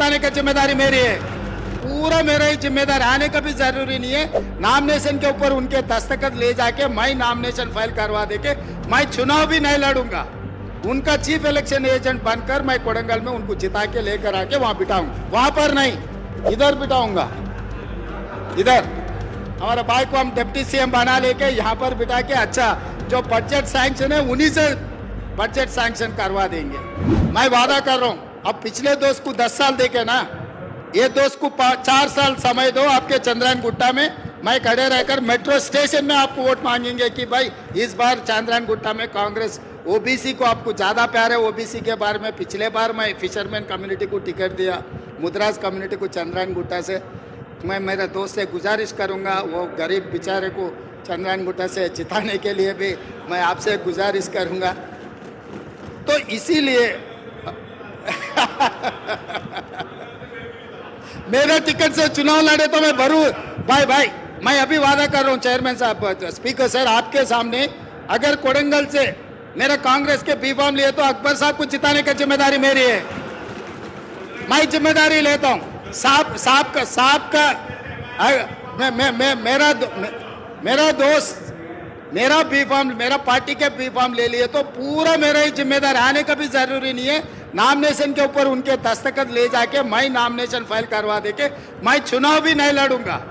जिताने की जिम्मेदारी मेरी है, पूरा मेरा ही जिम्मेदार। आने का भी जरूरी नहीं है। नॉमिनेशन के ऊपर उनके दस्तखत ले जाके मैं नॉमिनेशन फाइल करवा देके मैं चुनाव भी नहीं लड़ूंगा। उनका चीफ इलेक्शन एजेंट बनकर मैं कोडंगल में उनको जिता के लेकर आके वहां बिठाऊंगा। वहां पर नहीं, इधर बिठाऊंगा। इधर हमारे भाई को हम डिप्टी सीएम बना लेके यहाँ पर बिठा के अच्छा जो बजट सैंक्शन है उन्हीं से बजट सैंक्शन करवा देंगे। मैं वादा कर रहा हूँ। अब पिछले दोस्त को 10 साल देके ना, ये दोस्त को 4 साल समय दो। आपके चंद्रायन गुट्टा में मैं खड़े रहकर मेट्रो स्टेशन में आपको वोट मांगेंगे कि भाई इस बार चंद्रायन गुट्टा में कांग्रेस, ओबीसी को आपको ज्यादा प्यार है। ओबीसी के बारे में पिछले बार मैं फिशरमैन कम्युनिटी को टिकट दिया, मुद्राज कम्युनिटी को चंद्रायन गुट्टा से। मैं मेरे दोस्त से गुजारिश करूंगा, वो गरीब बेचारे को चंद्रायन गुट्टा से जिताने के लिए भी मैं आपसे गुजारिश करूंगा। तो इसीलिए मेरे टिकट से चुनाव लड़े तो मैं भरू भाई मैं अभी वादा कर रहा हूं चेयरमैन साहब, स्पीकर सर, आपके सामने अगर कोडंगल से मेरा कांग्रेस के बी फॉर्म लिए तो अकबर साहब को जिताने की जिम्मेदारी मेरी है। मैं जिम्मेदारी लेता हूं। साहब का मेरा दोस्त मेरा बी फॉर्म, मेरा पार्टी के बी फॉर्म ले लिए तो पूरा मेरा ही जिम्मेदार। आने का भी जरूरी नहीं है। नॉमिनेशन के ऊपर उनके दस्तखत ले जाके मैं नॉमिनेशन फाइल करवा देके मैं चुनाव भी नहीं लड़ूंगा।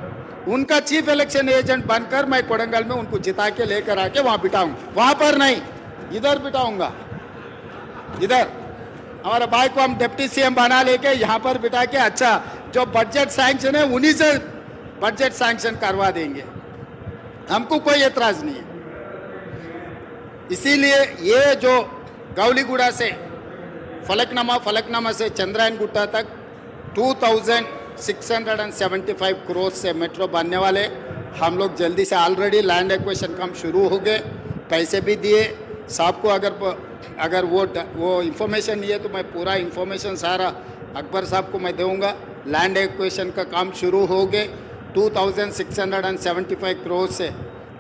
उनका चीफ इलेक्शन एजेंट बनकर मैं कोडंगल में उनको जिता के लेकर आके वहां बिठाऊंगा। वहां पर नहीं, इधर बिठाऊंगा। इधर हमारे भाई को हम डिप्टी सीएम बना लेके यहाँ पर बिठा के अच्छा जो बजट सैंक्शन है उन्हीं से बजट सैंक्शन करवा देंगे। हमको कोई एतराज नहीं है। इसीलिए ये जो गौलीगुड़ा से फलकनामा से चंद्रायन गुट्टा तक 2675 करोड़ से मेट्रो बनने वाले। हम लोग जल्दी से ऑलरेडी लैंड एक्विजिशन काम शुरू हो गए, पैसे भी दिए साहब को। अगर वो इंफॉर्मेशन नहीं है तो मैं पूरा इंफॉर्मेशन सारा अकबर साहब को मैं दूंगा। लैंड एक्विजिशन का काम शुरू हो गए। 2675 करोड़ से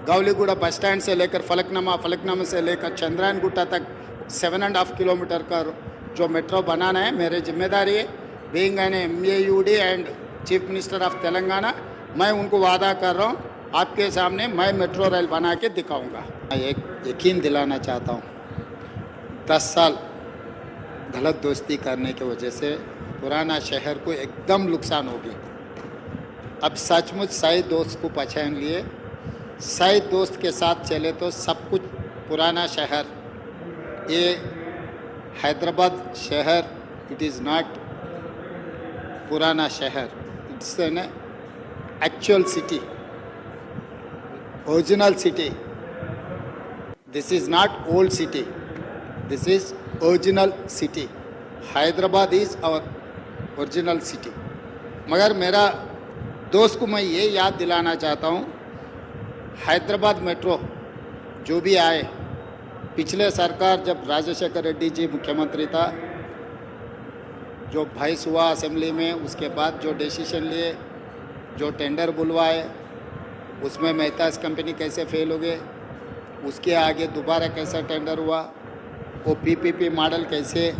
गौलीगुड़ा बस स्टैंड से लेकर फलकनामा से लेकर चंद्रायन गुट्टा तक 7.5 किलोमीटर का जो मेट्रो बनाना है मेरी जिम्मेदारी है। Being an MAUD and chief minister of Telangana, मैं उनको वादा कर रहा हूँ आपके सामने मैं मेट्रो रेल बना के दिखाऊंगा। मैं एक यकीन दिलाना चाहता हूँ, 10 साल गलत दोस्ती करने की वजह से पुराना शहर को एकदम नुकसान होगी। अब सचमुच सही दोस्त को पहचान लिए, सही दोस्त के साथ चले तो सब कुछ पुराना शहर, ये हैदराबाद शहर, इट इज़ नॉट पुराना शहर, it's an actual city, original city. This is not old city, this is original city. Hyderabad is our original city. मगर मेरा दोस्त को मैं ये याद दिलाना चाहता हूँ, हैदराबाद मेट्रो जो भी आए, पिछले सरकार जब राजशेखर रेड्डी जी मुख्यमंत्री था, जो बहस हुआ असेंबली में, उसके बाद जो डिसीजन लिए, जो टेंडर बुलवाए, उसमें मेहताज कंपनी कैसे फेल हो गए, उसके आगे दोबारा कैसा टेंडर हुआ, वो PPP मॉडल कैसे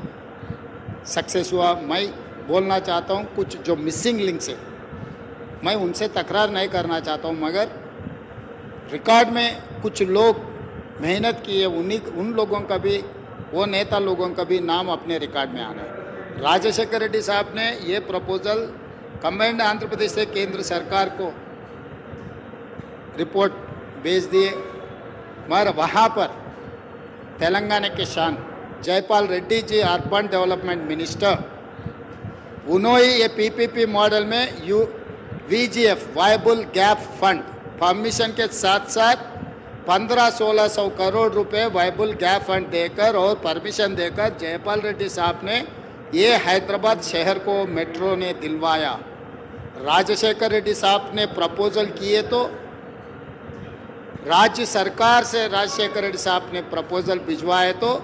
सक्सेस हुआ। मैं बोलना चाहता हूँ कुछ जो मिसिंग लिंक्स है, मैं उनसे तकरार नहीं करना चाहता हूँ, मगर रिकॉर्ड में कुछ लोग मेहनत किए, उन लोगों का भी, वो नेता लोगों का भी नाम अपने रिकॉर्ड में आना है। राजशेखर रेड्डी साहब ने ये प्रपोजल कंबाइंड आंध्र प्रदेश से केंद्र सरकार को रिपोर्ट भेज दिए, मगर वहाँ पर तेलंगाना के शान Jaipal Reddy ji urban development minister, उन्होंने ये PPP मॉडल में VGF viable gap fund permission के साथ साथ 1500-1600 करोड़ रुपए वायबल गैप फंड देकर और परमिशन देकर जयपाल रेड्डी साहब ने ये हैदराबाद शहर को मेट्रो ने दिलवाया। राजशेखर रेड्डी साहब ने प्रपोजल किए तो राज्य सरकार से राजशेखर रेड्डी साहब ने प्रपोजल भिजवाए तो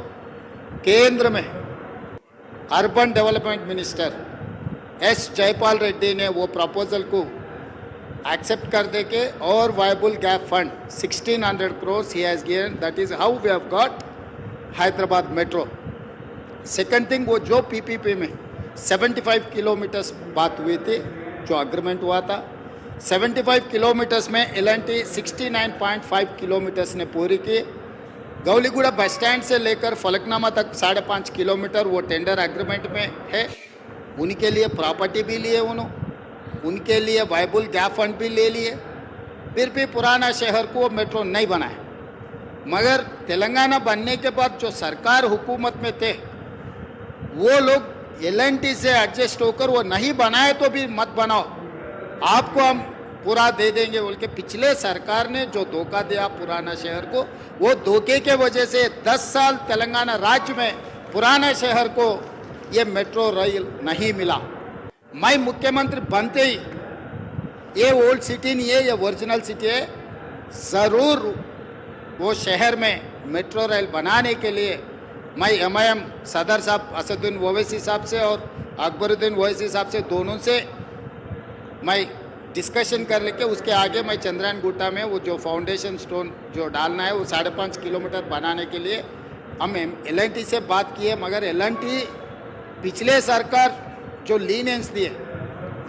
केंद्र में urban development minister S Jaipal Reddy ने वो प्रपोजल को एक्सेप्ट कर दे के और viable gap fund 1600 crore he has given. That is how we have got Hyderabad metro. Second thing, वो जो PPP में 75 किलोमीटर्स बात हुई थी, जो अग्रीमेंट हुआ था। 75 किलोमीटर्स में एल&टी 69.5 किलोमीटर्स ने पूरी की। गौलीगुड़ा बस स्टैंड से लेकर फलकनामा तक 5.5 किलोमीटर वो टेंडर एग्रीमेंट में है। उनके लिए प्रॉपर्टी भी लिए उनके लिए वायबल गैप फंड भी ले लिए, फिर भी पुराना शहर को मेट्रो नहीं बनाया। मगर तेलंगाना बनने के बाद जो सरकार हुकूमत में थे वो लोग एल&टी से एडजस्ट होकर वो नहीं बनाए तो भी मत बनाओ, आपको हम पूरा दे देंगे बोल के पिछले सरकार ने जो धोखा दिया पुराना शहर को, वो धोखे के वजह से 10 साल तेलंगाना राज्य में पुराना शहर को ये मेट्रो रेल नहीं मिला। मैं मुख्यमंत्री बनते ही ये ओल्ड सिटी नहीं है, ये ओरिजिनल सिटी है, ज़रूर वो शहर में मेट्रो रेल बनाने के लिए मैं MIM सदर साहब असदुद्दीन ओवैसी साहब से और अकबरुद्दीन ओवैसी साहब से दोनों से मैं डिस्कशन कर लेके उसके आगे मैं चंद्रायन गुट्टा में वो जो फाउंडेशन स्टोन जो डालना है वो 5.5 किलोमीटर बनाने के लिए हम एल&टी से बात की है। मगर एल&टी पिछले सरकार जो लीनेंस दिए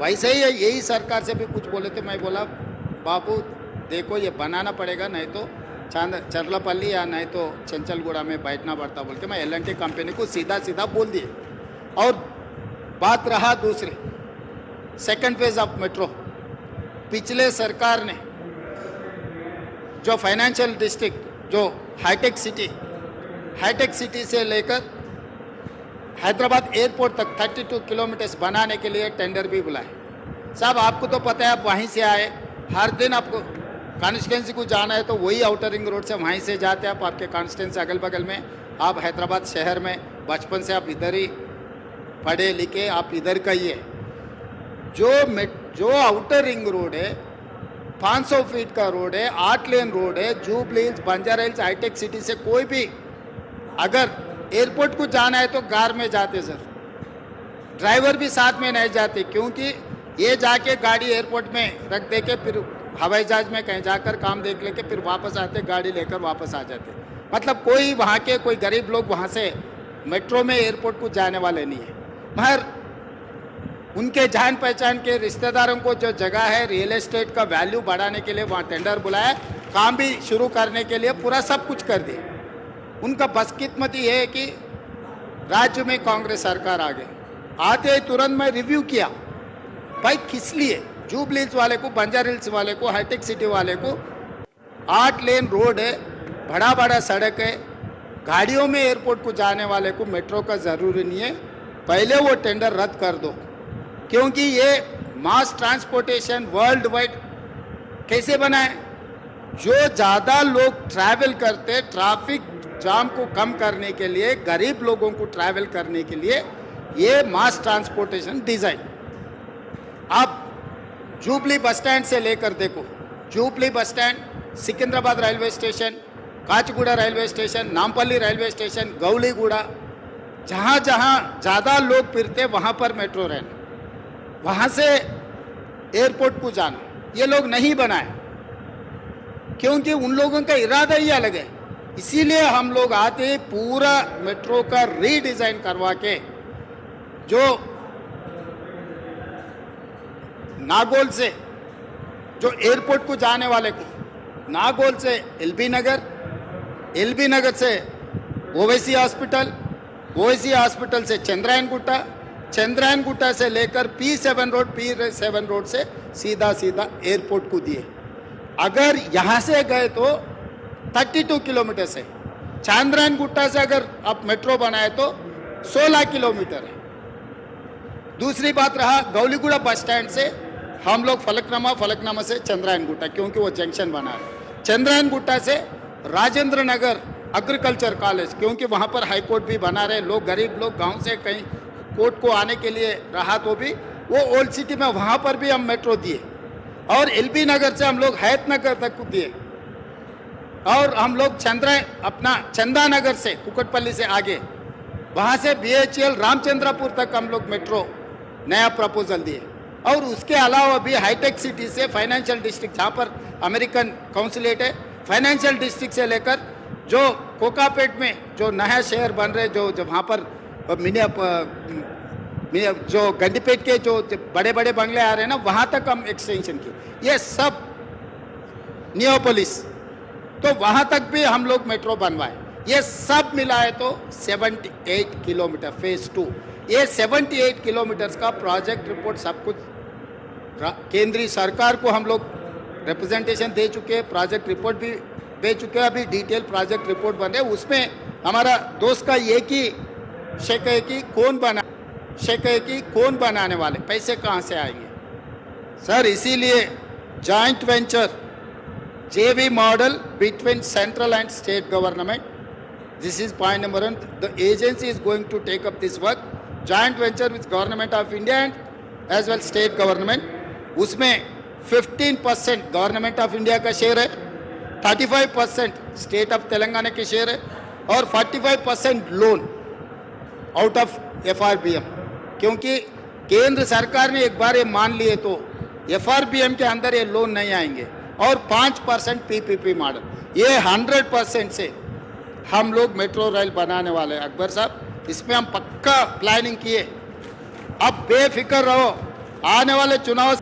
वैसे ही है, यही सरकार से भी कुछ बोले थे। मैं बोला बाबू देखो ये बनाना पड़ेगा, नहीं तो चरलापल्ली या नहीं तो चंचलगुड़ा में बैठना पड़ता बोल के मैं एल&टी कंपनी को सीधा सीधा बोल दिए। और बात रहा दूसरी सेकंड फेज ऑफ मेट्रो, पिछले सरकार ने जो फाइनेंशियल डिस्ट्रिक्ट जो हाईटेक सिटी से लेकर हैदराबाद एयरपोर्ट तक 32 किलोमीटर्स बनाने के लिए टेंडर भी बुलाए। साहब आपको तो पता है, आप वहीं से आए, हर दिन आपको कॉन्स्टिट्यूंसी को जाना है तो वही आउटर रिंग रोड से वहीं से जाते हैं आप, आपके कॉन्स्टिट्यूंसी अगल बगल में, आप हैदराबाद शहर में बचपन से आप इधर ही पढ़े लिखे, आप इधर का ही है। जो आउटर रिंग रोड है 500 फीट का रोड है, 8 लेन रोड है, जुबली हिल्स, बंजारा हिल्स, हाईटेक सिटी से कोई भी अगर एयरपोर्ट को जाना है तो कार में जाते सर, ड्राइवर भी साथ में नहीं जाते, क्योंकि ये जाके गाड़ी एयरपोर्ट में रख दे के फिर हवाई जहाज में कहीं जाकर काम देख लेके फिर वापस आते, गाड़ी लेकर वापस आ जाते। मतलब कोई वहाँ के कोई गरीब लोग वहाँ से मेट्रो में एयरपोर्ट को जाने वाले नहीं है। मगर उनके जान पहचान के रिश्तेदारों को जो जगह है रियल एस्टेट का वैल्यू बढ़ाने के लिए वहाँ टेंडर बुलाया, काम भी शुरू करने के लिए पूरा सब कुछ कर दिया। उनका बदकिस्मती है कि राज्य में कांग्रेस सरकार आ गई, आते ही तुरंत मैं रिव्यू किया भाई किस लिए, जुबली हिल्स वाले को, बंजारा हिल्स वाले को, हाईटेक सिटी वाले को 8 लेन रोड है, बड़ा बड़ा सड़क है, गाड़ियों में एयरपोर्ट को जाने वाले को मेट्रो का ज़रूरी नहीं है, पहले वो टेंडर रद्द कर दो। क्योंकि ये मास ट्रांसपोर्टेशन वर्ल्ड वाइड कैसे बनाए, जो ज़्यादा लोग ट्रैवल करते, ट्रैफिक जाम को कम करने के लिए, गरीब लोगों को ट्रैवल करने के लिए ये मास ट्रांसपोर्टेशन डिज़ाइन। आप जुबली बस स्टैंड से लेकर देखो, Jubilee bus stand, Secunderabad railway station, Kacheguda railway station, Nampally railway station, Gowliguda, जहाँ जहाँ ज़्यादा लोग फिरते वहाँ पर मेट्रो रेल, वहाँ से एयरपोर्ट को जाना, ये लोग नहीं बनाए क्योंकि उन लोगों का इरादा ही अलग है। इसीलिए हम लोग आते पूरा मेट्रो का रीडिज़ाइन करवा के, जो नागौल से जो एयरपोर्ट को जाने वाले को, नागौल से एलबी नगर से ओवैसी हॉस्पिटल से चंद्रायन गुट्टा से लेकर P7 रोड से सीधा एयरपोर्ट को दिए। अगर यहाँ से गए तो 32 किलोमीटर से, चंद्रायन गुट्टा से अगर आप मेट्रो बनाए तो 16 किलोमीटर है। दूसरी बात रहा गौलीगुड़ा बस स्टैंड से हम लोग फलकनामा से चंद्रायन गुट्टा, क्योंकि वो जंक्शन बना है। चंद्रायन गुट्टा से राजेंद्र नगर एग्रीकल्चर कॉलेज, क्योंकि वहाँ पर हाई कोर्ट भी बना रहे, लोग गरीब लोग गांव से कहीं कोर्ट को आने के लिए रहा तो भी वो ओल्ड सिटी में वहाँ पर भी हम मेट्रो दिए। और एलबी नगर से हम लोग हैत नगर तक दिए, और हम लोग चंदा नगर से कुकटपल्ली से आगे वहाँ से BHEL रामचंद्रपुर तक हम लोग मेट्रो नया प्रपोजल दिए। और उसके अलावा भी हाईटेक सिटी से फाइनेंशियल डिस्ट्रिक्ट, जहाँ पर अमेरिकन काउंसिलेट है, फाइनेंशियल डिस्ट्रिक्ट से लेकर जो कोकापेट में जो नया शहर बन रहे, जो वहाँ पर जो गंडीपेट के जो बड़े बड़े बंगले आ रहे हैं ना, वहां तक हम एक्सटेंशन किए। ये सब नियोपोलिस, तो वहां तक भी हम लोग मेट्रो बनवाए। ये सब मिलाए तो 78 किलोमीटर फेज 2। ये 78 किलोमीटर का प्रोजेक्ट रिपोर्ट सब कुछ केंद्रीय सरकार को हम लोग रिप्रेजेंटेशन दे चुके हैं, प्रोजेक्ट रिपोर्ट भी भेज चुके हैं। अभी डिटेल प्रोजेक्ट रिपोर्ट बन रहे हैं। उसमें हमारा दोस्त का एक ही शेक है कि कौन बनाने वाले, पैसे कहाँ से आएंगे सर। इसीलिए joint venture JV model between central and state government. This is point number 1. The agency is going to take up this work. Joint venture with government of India and as well state government. उसमें 15% government of India का share है, 35% state of Telangana के share है और 45% loan out of FRBM। क्योंकि केंद्र सरकार ने एक बार ये मान लिए तो FRBM के अंदर ये लोन नहीं आएंगे। और 5% PPP मॉडल, ये 100% से हम लोग मेट्रो रेल बनाने वाले हैं अकबर साहब। इसमें हम पक्का प्लानिंग किए। अब बेफिक्र रहो, आने वाले चुनाव